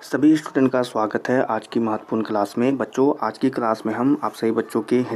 सभी स्टूडेंट का स्वागत है आज की महत्वपूर्ण क्लास में। बच्चों, आज की क्लास में हम आप सभी बच्चों की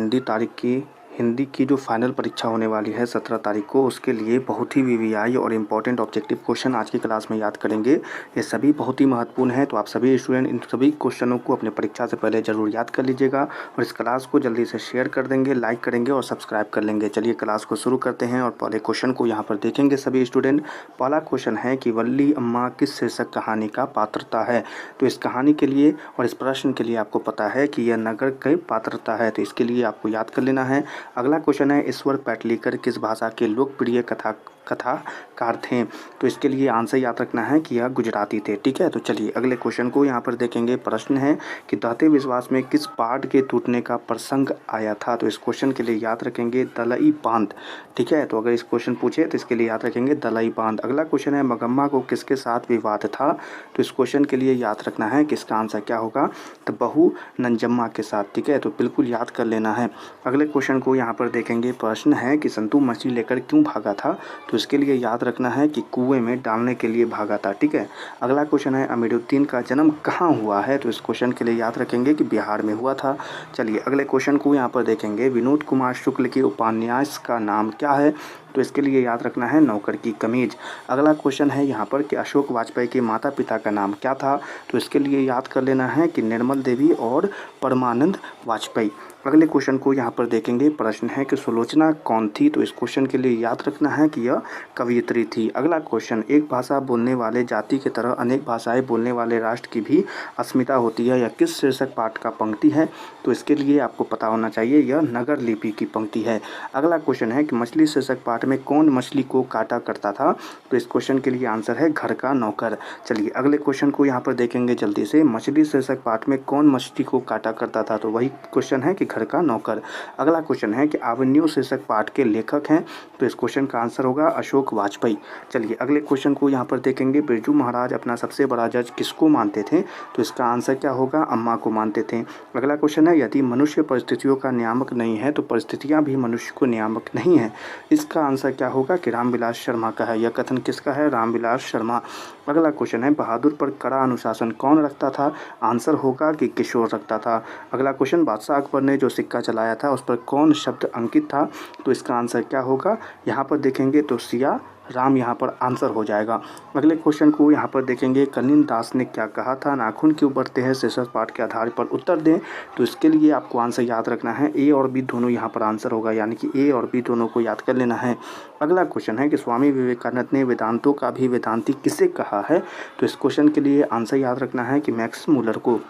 हिंदी की जो फाइनल परीक्षा होने वाली है 17 तारीख को, उसके लिए बहुत ही वीवीआई और इम्पोर्टेंट ऑब्जेक्टिव क्वेश्चन आज की क्लास में याद करेंगे। ये सभी बहुत ही महत्वपूर्ण है, तो आप सभी स्टूडेंट इन सभी क्वेश्चनों को अपने परीक्षा से पहले ज़रूर याद कर लीजिएगा और इस क्लास को जल्दी से शेयर कर देंगे, लाइक करेंगे और सब्सक्राइब कर लेंगे। चलिए क्लास को शुरू करते हैं और पहले क्वेश्चन को यहाँ पर देखेंगे सभी स्टूडेंट। पहला क्वेश्चन है कि वल्ली अम्मा किस शीर्षक कहानी का पात्रता है। तो इस कहानी के लिए और इस प्रश्न के लिए आपको पता है कि यह नगर की पात्रता है, तो इसके लिए आपको याद कर लेना है। अगला क्वेश्चन है ईश्वर पैटलीकर किस भाषा के लोकप्रिय कथाकार थे। तो इसके लिए आंसर याद रखना है कि यह गुजराती थे। ठीक है, तो चलिए अगले क्वेश्चन को यहाँ पर देखेंगे। प्रश्न है कि दहते विश्वास में किस पहाड़ के टूटने का प्रसंग आया था। तो इस क्वेश्चन के लिए याद रखेंगे दलई बांध। ठीक है, तो अगर इस क्वेश्चन पूछे तो इसके लिए याद रखेंगे दलई बांध। अगला क्वेश्चन है मगम्मा को किसके साथ विवाद था। तो इस क्वेश्चन के लिए याद रखना है कि इसका आंसर क्या होगा, तो बहू नंजम्मा के साथ। ठीक है, तो बिल्कुल याद कर लेना है। अगले क्वेश्चन को यहाँ पर देखेंगे। प्रश्न है कि संतू मछली लेकर क्यों भागा था। तो इसके लिए याद रखना है कि कुएं में डालने के लिए भागा था। ठीक है, अगला क्वेश्चन है अमीरुद्दीन का जन्म कहाँ हुआ है। तो इस क्वेश्चन के लिए याद रखेंगे कि बिहार में हुआ था। चलिए अगले क्वेश्चन को यहाँ पर देखेंगे। विनोद कुमार शुक्ल के उपन्यास का नाम क्या है। तो इसके लिए याद रखना है नौकर की कमीज। अगला क्वेश्चन है यहाँ पर कि अशोक वाजपेयी के माता पिता का नाम क्या था। तो इसके लिए याद कर लेना है कि निर्मल देवी और परमानंद वाजपेयी। अगले क्वेश्चन को यहाँ पर देखेंगे। प्रश्न है कि सुलोचना कौन थी। तो इस क्वेश्चन के लिए याद रखना है कि यह कवयित्री थी। अगला क्वेश्चन, एक भाषा बोलने वाले जाति की तरह अनेक भाषाएं बोलने वाले राष्ट्र की भी अस्मिता होती है, यह किस शीर्षक पाठ का पंक्ति है। तो इसके लिए आपको पता होना चाहिए, यह नगर लिपि की पंक्ति है। अगला क्वेश्चन है कि मछली शीर्षक पाठ में कौन मछली को काटा करता था। तो इस क्वेश्चन के लिए आंसर है घर का नौकर। चलिए अगले क्वेश्चन को यहाँ पर देखेंगे जल्दी से। मछली शीर्षक पाठ में कौन मछली को काटा करता था। तो वही क्वेश्चन है कि घर का नौकर। अगला क्वेश्चन है कि अभिमन्यु शीर्षक पाठ के लेखक हैं। तो इस क्वेश्चन का आंसर होगा अशोक वाजपेयी। चलिए अगले क्वेश्चन को यहाँ पर देखेंगे। बिरजू महाराज अपना सबसे बड़ा जज किसको मानते थे। तो इसका आंसर क्या होगा, अम्मा को मानते थे। अगला क्वेश्चन है यदि मनुष्य परिस्थितियों का नियामक नहीं है तो परिस्थितियाँ भी मनुष्य को नियामक नहीं है। इसका आंसर क्या होगा कि रामविलास शर्मा का है। यह कथन किसका है, रामविलास शर्मा। अगला क्वेश्चन है बहादुर पर कड़ा अनुशासन कौन रखता था। आंसर होगा कि किशोर रखता था। अगला क्वेश्चन, बादशाह अकबर ने जो सिक्का चलाया था उस पर कौन शब्द अंकित था। तो इसका आंसर क्या होगा, यहाँ पर देखेंगे तो सिया राम यहाँ पर आंसर हो जाएगा। अगले क्वेश्चन को यहाँ पर देखेंगे। कलिन दास ने क्या कहा था, नाखून क्यों बढ़ते हैं, शीर्षक पाठ के आधार पर उत्तर दें। तो इसके लिए आपको आंसर याद रखना है, ए और बी दोनों यहाँ पर आंसर होगा, यानी कि ए और बी दोनों को याद कर लेना है। अगला क्वेश्चन है कि स्वामी विवेकानंद ने वेदांतों का भी वेदांती किसे कहा है। तो इस क्वेश्चन के लिए आंसर याद रखना है कि मैक्स मुलर को।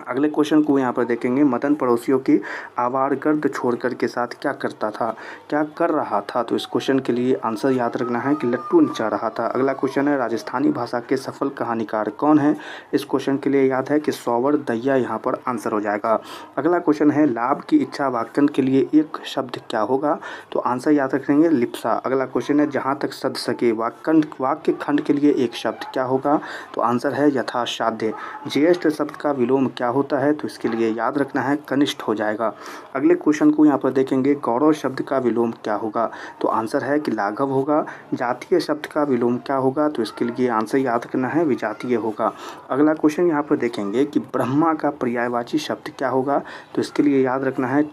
अगले क्वेश्चन को यहाँ पर देखेंगे। मदन पड़ोसियों की आवारगर्द छोड़कर के साथ क्या करता था, क्या कर रहा था। तो इस क्वेश्चन के लिए आंसर याद रखना है कि लट्टू नचा रहा था। अगला क्वेश्चन है राजस्थानी भाषा के सफल कहानीकार कौन है। इस क्वेश्चन के लिए याद है कि सौवर दैया यहाँ पर आंसर हो जाएगा। अगला क्वेश्चन है लाभ की इच्छा वाक्यांश के लिए एक शब्द क्या होगा। तो आंसर याद रखेंगे लिप्सा। अगला क्वेश्चन है जहाँ तक सद सके वाक्य खंड के लिए एक शब्द क्या होगा। तो आंसर है यथासाध्य। ज्येष्ठ शब्द का विलोम क्या होता है। तो इसके लिए याद रखना है कनिष्ठ हो जाएगा। अगले क्वेश्चन को यहाँ पर देखेंगे। गौरव शब्द का विलोम क्या होगा। तो आंसर है कि लाघव होगा। जातीय शब्द का विलोम क्या होगा। तो इसके लिए आंसर याद करना है विजातीय होगा। अगला क्वेश्चन यहाँ पर देखेंगे कि ब्रह्मा का पर्यायवाची शब्द क्या होगा। तो इसके लिए याद रखना है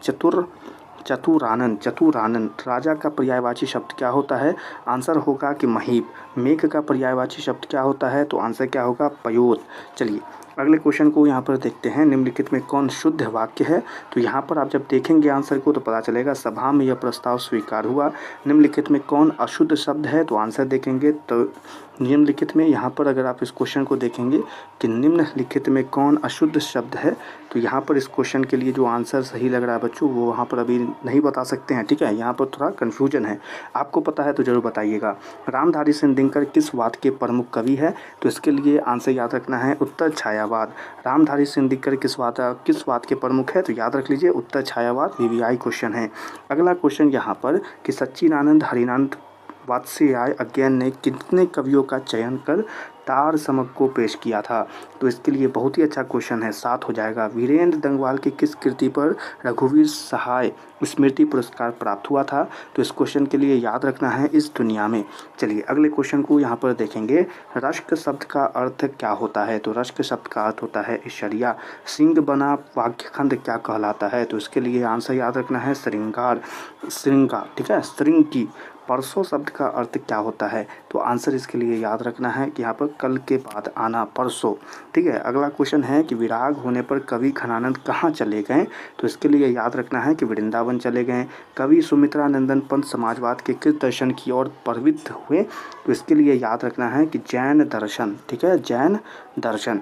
चतुरानन। राजा का पर्यायवाची शब्द क्या होता है। आंसर होगा कि महीप। मेघ का पर्यायवाची शब्द क्या होता है। तो आंसर क्या होगा, पयोत। चलिए अगले क्वेश्चन को यहाँ पर देखते हैं। निम्नलिखित में कौन शुद्ध वाक्य है। तो यहाँ पर आप जब देखेंगे आंसर को तो पता चलेगा सभा में यह प्रस्ताव स्वीकार हुआ। निम्नलिखित में कौन अशुद्ध शब्द है। तो आंसर देखेंगे तो निम्नलिखित में यहाँ पर अगर आप इस क्वेश्चन को देखेंगे कि निम्नलिखित में कौन अशुद्ध शब्द है। तो यहाँ पर इस क्वेश्चन के लिए जो आंसर सही लग रहा है बच्चों वो वहाँ पर अभी नहीं बता सकते हैं। ठीक है, यहाँ पर थोड़ा कन्फ्यूजन है, आपको पता है तो ज़रूर बताइएगा। रामधारी सिंह दिनकर किस वाद के प्रमुख कवि है। तो इसके लिए आंसर याद रखना है उत्तर छायावाद। रामधारी सिंह दिनकर किस वाद के प्रमुख है। तो याद रख लीजिए उत्तर छायावाद। वीवीआई क्वेश्चन है। अगला क्वेश्चन यहाँ पर कि सच्चिदानंद हरिनंद वात्स्यायन अज्ञेय ने कितने कवियों का चयन कर तार समक को पेश किया था? तो इसके लिए बहुत ही अच्छा क्वेश्चन है, 7 हो जाएगा। वीरेंद्र दंगवाल की किस कृति पर रघुवीर सहाय स्मृति पुरस्कार प्राप्त हुआ था? तो इस क्वेश्चन के लिए याद रखना है इस दुनिया में। चलिए अगले क्वेश्चन को यहाँ पर देखेंगे। रश्क शब्द का अर्थ क्या होता है? तो रश्क शब्द का अर्थ होता है ऐश्वर्या। सिंह बना वाक्यखंड क्या कहलाता है? तो इसके लिए आंसर याद रखना है श्रृंगार, श्रृंगार, ठीक है, श्रृंग की। परसों शब्द का अर्थ क्या होता है? तो आंसर इसके लिए याद रखना है कि यहाँ पर कल के बाद आना, परसों, ठीक है। अगला क्वेश्चन है कि विराग होने पर कवि घनानंद कहाँ चले गए? तो इसके लिए याद रखना है कि वृंदावन चले गए। कवि सुमित्रा नंदन पंत समाजवाद के किस दर्शन की ओर प्रवृत्त हुए? तो इसके लिए याद रखना है कि जैन दर्शन, ठीक है, जैन दर्शन।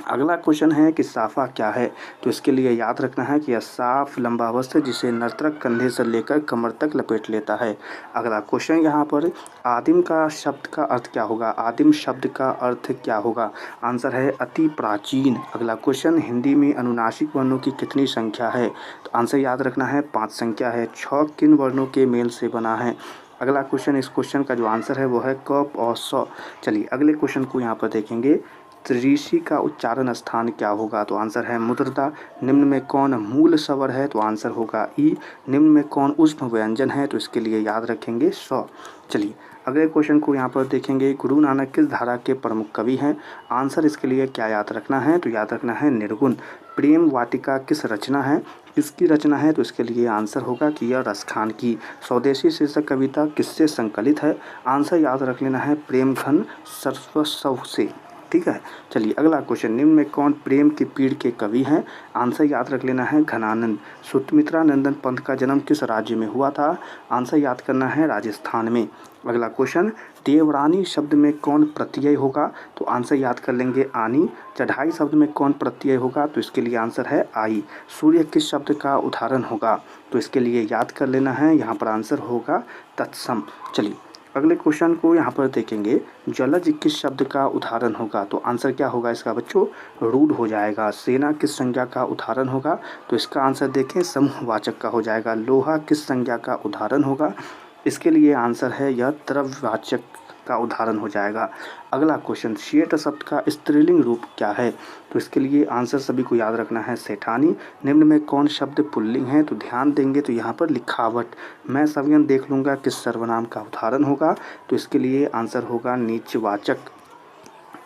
अगला क्वेश्चन है कि साफा क्या है? तो इसके लिए याद रखना है कि यह साफ लंबा वस्त्र जिसे नर्तक कंधे से लेकर कमर तक लपेट लेता है। अगला क्वेश्चन यहाँ पर आदिम का शब्द का अर्थ क्या होगा? आदिम शब्द का अर्थ क्या होगा? आंसर है अति प्राचीन। अगला क्वेश्चन हिंदी में अनुनासिक वर्णों की कितनी संख्या है? तो आंसर याद रखना है 5 संख्या है। 6 किन वर्णों के मेल से बना है? अगला क्वेश्चन, इस क्वेश्चन का जो आंसर है वो है क और स। चलिए अगले क्वेश्चन को यहाँ पर देखेंगे। ऋषि का उच्चारण स्थान क्या होगा? तो आंसर है मुद्रता। निम्न में कौन मूल स्वर है? तो आंसर होगा ई। निम्न में कौन ऊष्म व्यंजन है? तो इसके लिए याद रखेंगे स। चलिए अगले क्वेश्चन को यहाँ पर देखेंगे। गुरु नानक किस धारा के प्रमुख कवि हैं? आंसर इसके लिए क्या याद रखना है? तो याद रखना है निर्गुण। प्रेम वाटिका किस रचना है? किसकी रचना है? तो इसके लिए आंसर होगा कि यह रसखान की। स्वदेशी शीर्षक कविता किससे संकलित है? आंसर याद रख लेना है प्रेमघन सर्वस्व से, ठीक है। चलिए अगला क्वेश्चन, निम्न में कौन प्रेम की पीड़ के कवि हैं? आंसर याद रख लेना है घनानंद। सुमित्रा नंदन पंत का जन्म किस राज्य में हुआ था? आंसर याद करना है राजस्थान में। अगला क्वेश्चन, देवरानी शब्द में कौन प्रत्यय होगा? तो आंसर याद कर लेंगे आनी। चढ़ाई शब्द में कौन प्रत्यय होगा? तो इसके लिए आंसर है आई। सूर्य किस शब्द का उदाहरण होगा? तो इसके लिए याद कर लेना है, यहाँ पर आंसर होगा तत्सम। चलिए अगले क्वेश्चन को यहाँ पर देखेंगे। जलज किस शब्द का उदाहरण होगा? तो आंसर क्या होगा इसका बच्चों? रूढ़ हो जाएगा। सेना किस संज्ञा का उदाहरण होगा? तो इसका आंसर देखें समूहवाचक का हो जाएगा। लोहा किस संज्ञा का उदाहरण होगा? इसके लिए आंसर है यह द्रव्यवाचक का उदाहरण हो जाएगा। अगला क्वेश्चन, सेठ शब्द का स्त्रीलिंग रूप क्या है? तो इसके लिए आंसर सभी को याद रखना है सेठानी। निम्न में कौन शब्द पुल्लिंग है? तो ध्यान देंगे तो यहाँ पर लिखावट। मैं सवियन देख लूँगा किस सर्वनाम का उदाहरण होगा? तो इसके लिए आंसर होगा नीचवाचक।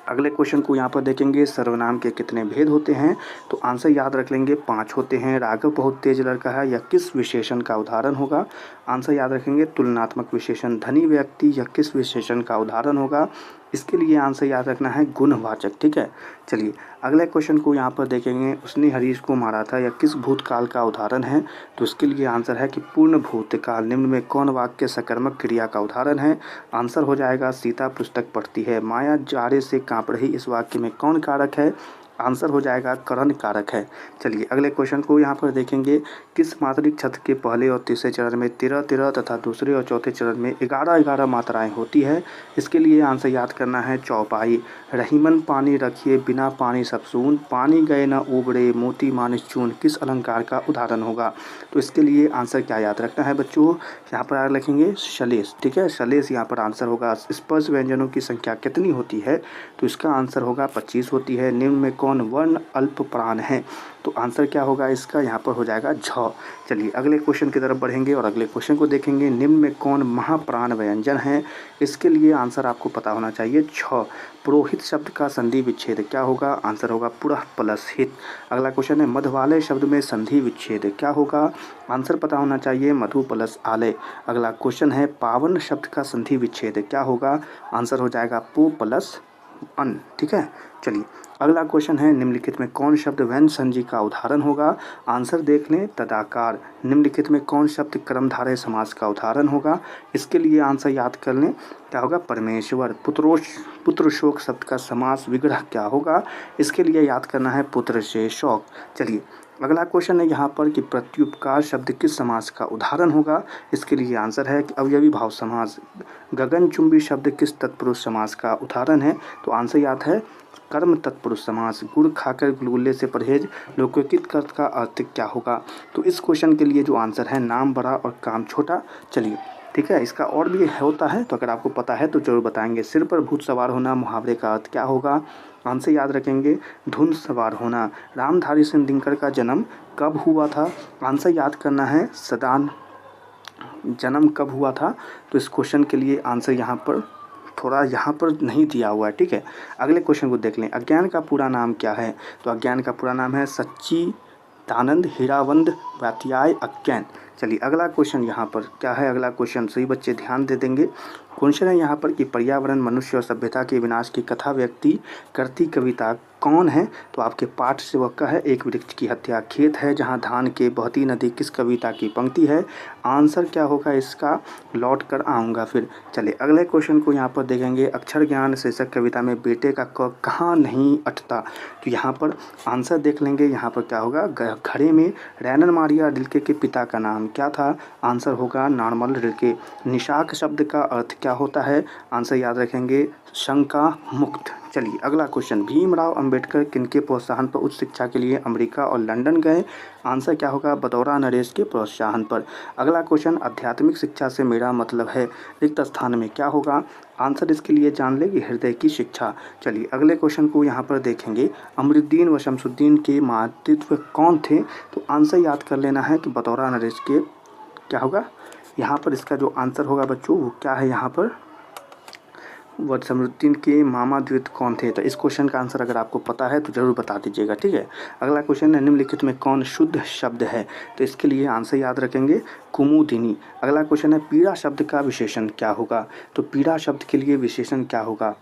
अगले क्वेश्चन को यहाँ पर देखेंगे। सर्वनाम के कितने भेद होते हैं? तो आंसर याद रख लेंगे 5 होते हैं। राघव बहुत तेज लड़का है, यह किस विशेषण का उदाहरण होगा? आंसर याद रखेंगे तुलनात्मक विशेषण। धनी व्यक्ति यह किस विशेषण का उदाहरण होगा? इसके लिए आंसर याद रखना है गुणवाचक, ठीक है। चलिए अगले क्वेश्चन को यहाँ पर देखेंगे। उसने हरीश को मारा था, यह किस भूतकाल का उदाहरण है? तो इसके लिए आंसर है कि पूर्ण भूतकाल। निम्न में कौन वाक्य सकर्मक क्रिया का उदाहरण है? आंसर हो जाएगा सीता पुस्तक पढ़ती है। माया जाड़े से काँप रही, इस वाक्य में कौन कारक है? आंसर हो जाएगा करण कारक है। चलिए अगले क्वेश्चन को यहाँ पर देखेंगे। किस मात्रिक छंद के पहले और तीसरे चरण में 13-13 तथा दूसरे और चौथे चरण में 11-11 मात्राएं होती है? इसके लिए आंसर याद करना है चौपाई। रहीमन पानी रखिए बिना पानी सब सून, पानी गए न उबड़े मोती मानिस चून किस अलंकार का उदाहरण होगा? तो इसके लिए आंसर क्या याद रखना है बच्चों? यहाँ पर लिखेंगे शलेष, ठीक है, शलेष यहाँ पर आंसर होगा। स्पर्श व्यंजनों की संख्या कितनी होती है? तो इसका आंसर होगा 25 होती है। निम्न में कौन वर्ण अल्प प्राण है? तो आंसर क्या होगा इसका? यहाँ पर हो जाएगा झ। चलिए अगले क्वेश्चन की तरफ बढ़ेंगे और अगले क्वेश्चन को देखेंगे। निम्न में कौन महाप्राण व्यंजन है? इसके लिए आंसर आपको पता होना चाहिए छ। पुरोहित शब्द का संधि विच्छेद क्या होगा? आंसर होगा पुरः प्लस हित। अगला क्वेश्चन है मध वाले शब्द में संधि विच्छेद क्या होगा? आंसर पता होना चाहिए मधु प्लस आलय। अगला क्वेश्चन है पावन शब्द का संधि विच्छेद क्या होगा? आंसर हो जाएगा पु प्लस अन, ठीक है। चलिए अगला क्वेश्चन है निम्नलिखित में कौन शब्द व्यंज संधि का उदाहरण होगा? आंसर देख लें तदाकार। निम्नलिखित में कौन शब्द कर्मधारय समास का उदाहरण होगा? इसके लिए आंसर याद कर लें, क्या होगा? परमेश्वर। पुत्र शोक शब्द का समास विग्रह क्या होगा? इसके लिए याद करना है पुत्र से शोक। चलिए अगला क्वेश्चन है यहाँ पर कि प्रत्युपकार शब्द किस समास का उदाहरण होगा? इसके लिए आंसर है कि अवयवी भाव समास। गगनचुंबी शब्द किस तत्पुरुष समास का उदाहरण है? तो आंसर याद है कर्म तत्पुरुष समास। गुड़ खाकर गुलगुले से परहेज लोकोकित कर्त का अर्थ क्या होगा? तो इस क्वेश्चन के लिए जो आंसर है नाम बड़ा और काम छोटा। चलिए ठीक है। इसका और भी होता है, तो अगर आपको पता है तो ज़रूर बताएंगे। सिर पर भूत सवार होना मुहावरे का अर्थ क्या होगा? आंसर याद रखेंगे, धुंध सवार होना। रामधारी सिंह दिनकर का जन्म कब हुआ था? आंसर याद करना है, सदान जन्म कब हुआ था? तो इस क्वेश्चन के लिए आंसर यहाँ पर थोड़ा यहाँ पर नहीं दिया हुआ है, ठीक है। अगले क्वेश्चन को देख लें। अज्ञान का पूरा नाम क्या है? तो अज्ञान का पूरा नाम है सच्चिदानंद हीरावंद वात्याय अज्ञान। चलिए अगला क्वेश्चन यहाँ पर क्या है? अगला क्वेश्चन सही बच्चे ध्यान दे देंगे। क्वेश्चन है यहाँ पर कि पर्यावरण, मनुष्य और सभ्यता के विनाश की कथा व्यक्ति करती कविता कौन है? तो आपके पाठ से वक्का है, एक वृक्ष की हत्या, खेत है जहाँ धान के, बहती नदी किस कविता की पंक्ति है? आंसर क्या होगा इसका? लौट कर आऊँगा फिर। चलिए अगले क्वेश्चन को यहाँ पर देखेंगे। अक्षर ज्ञान शीर्षक कविता में बेटे का क कहाँ नहीं अटता? तो यहाँ पर आंसर देख लेंगे। यहाँ पर क्या होगा? घड़े में रैनन मारिया रिल्के के पिता का नाम क्या था? आंसर होगा नॉर्मल रिल्के। निशाक शब्द का अर्थ क्या होता है? आंसर याद रखेंगे, शंका मुक्त। चलिए अगला क्वेश्चन। भीमराव अंबेडकर किनके प्रोत्साहन पर उच्च शिक्षा के लिए अमेरिका और लंदन गए? आंसर क्या होगा? बतौरा नरेश के प्रोत्साहन पर। अगला क्वेश्चन। आध्यात्मिक शिक्षा से मेरा मतलब है, रिक्त स्थान में क्या होगा? आंसर इसके लिए जान लेंगे, हृदय की शिक्षा। चलिए अगले क्वेश्चन को यहाँ पर देखेंगे। अमरुद्दीन व शमसुद्दीन के मातृत्व कौन थे? तो आंसर याद कर लेना है कि बतौरा नरेश के क्या होगा? यहाँ पर इसका जो आंसर होगा बच्चों वो क्या है? यहाँ पर व शमसुद्दीन के मामा द्वित कौन थे? तो इस क्वेश्चन का आंसर अगर आपको पता है तो ज़रूर बता दीजिएगा, ठीक है। अगला क्वेश्चन है, निम्नलिखित में कौन शुद्ध शब्द है? तो इसके लिए आंसर याद रखेंगे, कुमुदिनी। अगला क्वेश्चन है, पीड़ा शब्द का विशेषण क्या होगा? तो पीड़ा शब्द के लिए विशेषण क्या होगा?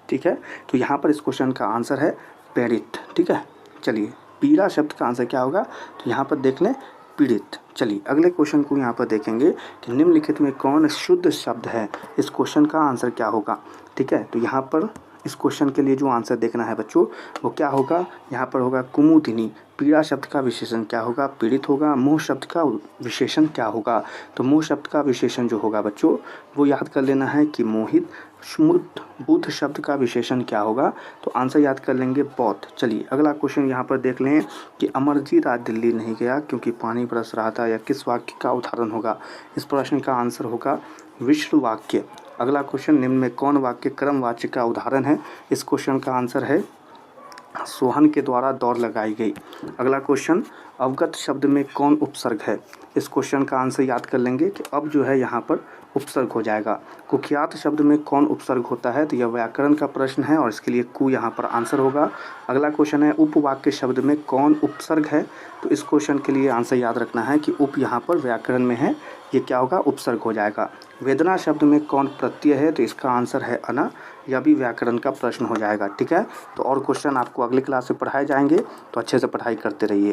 ठीक है, तो यहाँ पर इस क्वेश्चन का आंसर है पीड़ित, ठीक है। चलिए पीड़ा शब्द का आंसर क्या होगा? तो यहाँ पर देख लें, पीड़ित। चलिए अगले क्वेश्चन को यहाँ पर देखेंगे कि निम्नलिखित में कौन शुद्ध शब्द है? इस क्वेश्चन का आंसर क्या होगा? ठीक है, तो यहाँ पर इस क्वेश्चन के लिए जो आंसर देखना है बच्चों वो क्या होगा? यहाँ पर होगा कुमुदिनी। पीड़ा शब्द का विशेषण क्या होगा? पीड़ित होगा। मोह शब्द का विशेषण क्या होगा? तो मोह शब्द का विशेषण जो होगा बच्चों वो याद कर लेना है कि मोहित। बुद्ध शब्द का विशेषण क्या होगा? तो आंसर याद कर लेंगे, बौद्ध। चलिए अगला क्वेश्चन यहाँ पर देख लें कि अमरजीत आज दिल्ली नहीं गया क्योंकि पानी बरस रहा था, या किस वाक्य का उदाहरण होगा? इस प्रश्न का आंसर होगा विश्व वाक्य। अगला क्वेश्चन, निम्न में कौन वाक्य क्रमवाच्य का उदाहरण है? इस क्वेश्चन का आंसर है सोहन के द्वारा दौड़ लगाई गई। अगला क्वेश्चन, अवगत शब्द में कौन उपसर्ग है? इस क्वेश्चन का आंसर याद कर लेंगे कि अब जो है यहाँ पर उपसर्ग हो जाएगा। कुख्यात शब्द में कौन उपसर्ग होता है? तो यह व्याकरण का प्रश्न है और इसके लिए कु यहाँ पर आंसर होगा। अगला क्वेश्चन है, उपवाक्य शब्द में कौन उपसर्ग है? तो इस क्वेश्चन के लिए आंसर याद रखना है कि उप यहाँ पर व्याकरण में है, ये क्या होगा? उपसर्ग हो जाएगा। वेदना शब्द में कौन प्रत्यय है? तो इसका आंसर है अना, यह भी व्याकरण का प्रश्न हो जाएगा, ठीक है। तो और क्वेश्चन आपको अगले क्लास में पढ़ाए जाएंगे, तो अच्छे से पढ़ाई करते रहिए।